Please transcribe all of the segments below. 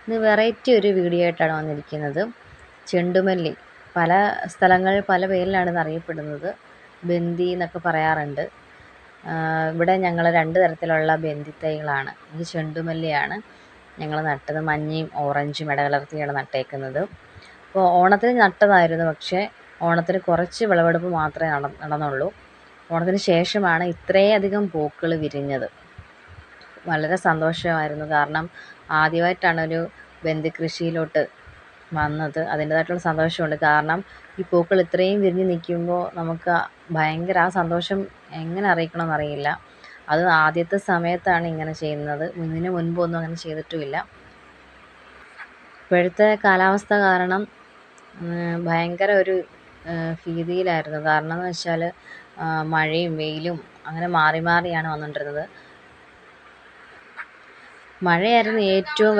ഇന്ന് വെറൈറ്റി ഒരു വീഡിയോ ആയിട്ടാണ് വന്നിരിക്കുന്നത്. ചെണ്ടുമല്ലി പല സ്ഥലങ്ങളിൽ പല പേരിലാണ് ഇത് അറിയപ്പെടുന്നത്. ബന്ദി എന്നൊക്കെ പറയാറുണ്ട്. ഇവിടെ ഞങ്ങൾ 2 തരത്തിലുള്ള ബന്ദി തൈകളാണ്. ഇത് ചെണ്ടുമല്ലിയാണ് ഞങ്ങൾ നട്ടത്. മഞ്ഞയും ഓറഞ്ചും ഇടകലർത്തിയാണ് നട്ടേക്കുന്നത്. അപ്പോൾ ഓണത്തിന് നട്ടതായിരുന്നു, പക്ഷേ ഓണത്തിന് കുറച്ച് വിളവെടുപ്പ് മാത്രമേ നടന്നുള്ളൂ. ഓണത്തിന് ശേഷമാണ് ഇത്രയധികം പൂക്കൾ വിരിഞ്ഞത്. വളരെ സന്തോഷമായിരുന്നു. കാരണം ആദ്യമായിട്ടാണ് ഒരു ബന്ദി കൃഷിയിലോട്ട് വന്നത്. അതിൻ്റേതായിട്ടുള്ള സന്തോഷമുണ്ട്. കാരണം ഈ പൂക്കൾ ഇത്രയും വിരിഞ്ഞ് നിൽക്കുമ്പോൾ നമുക്ക് ഭയങ്കര ആ സന്തോഷം എങ്ങനെ അറിയിക്കണമെന്നറിയില്ല. അത് ആദ്യത്തെ സമയത്താണ് ഇങ്ങനെ ചെയ്യുന്നത്. ഇതിന് മുൻപൊന്നും അങ്ങനെ ചെയ്തിട്ടുമില്ല. ഇപ്പോഴത്തെ കാലാവസ്ഥ കാരണം ഭയങ്കര ഒരു ഭീതിയിലായിരുന്നു. കാരണം എന്ന് വെച്ചാൽ മഴയും വെയിലും അങ്ങനെ മാറി മാറിയാണ് വന്നുകൊണ്ടിരുന്നത്. മഴയായിരുന്നു ഏറ്റവും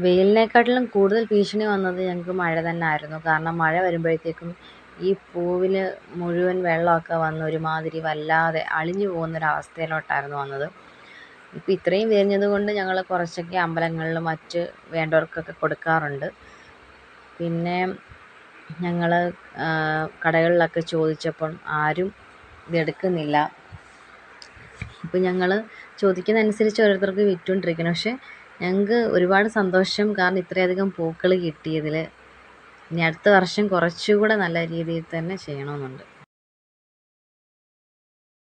വെയിലിനെക്കാട്ടിലും കൂടുതൽ ഭീഷണി വന്നത് ഞങ്ങൾക്ക് മഴ തന്നെ ആയിരുന്നു. കാരണം മഴ വരുമ്പോഴത്തേക്കും ഈ പൂവിൽ മുഴുവൻ വെള്ളമൊക്കെ വന്ന് ഒരുമാതിരി വല്ലാതെ അളിഞ്ഞു പോകുന്നൊരവസ്ഥയിലോട്ടായിരുന്നു വന്നത്. ഇപ്പം ഇത്രയും വിരിഞ്ഞത് കൊണ്ട് ഞങ്ങൾ കുറച്ചൊക്കെ അമ്പലങ്ങളിലും മറ്റ് വേണ്ടവർക്കൊക്കെ കൊടുക്കാറുണ്ട്. പിന്നെ ഞങ്ങൾ കടകളിലൊക്കെ ചോദിച്ചപ്പോൾ ആരും ഇതെടുക്കുന്നില്ല. ഇപ്പം ഞങ്ങൾ ചോദിക്കുന്നതനുസരിച്ച് ഓരോരുത്തർക്ക് വിറ്റുകൊണ്ടിരിക്കണം. പക്ഷേ ഞങ്ങൾക്ക് ഒരുപാട് സന്തോഷം, കാരണം ഇത്രയധികം പൂക്കൾ കിട്ടിയതിൽ. ഇനി അടുത്ത വർഷം കുറച്ചുകൂടെ നല്ല രീതിയിൽ തന്നെ ചെയ്യണമെന്നുണ്ട്.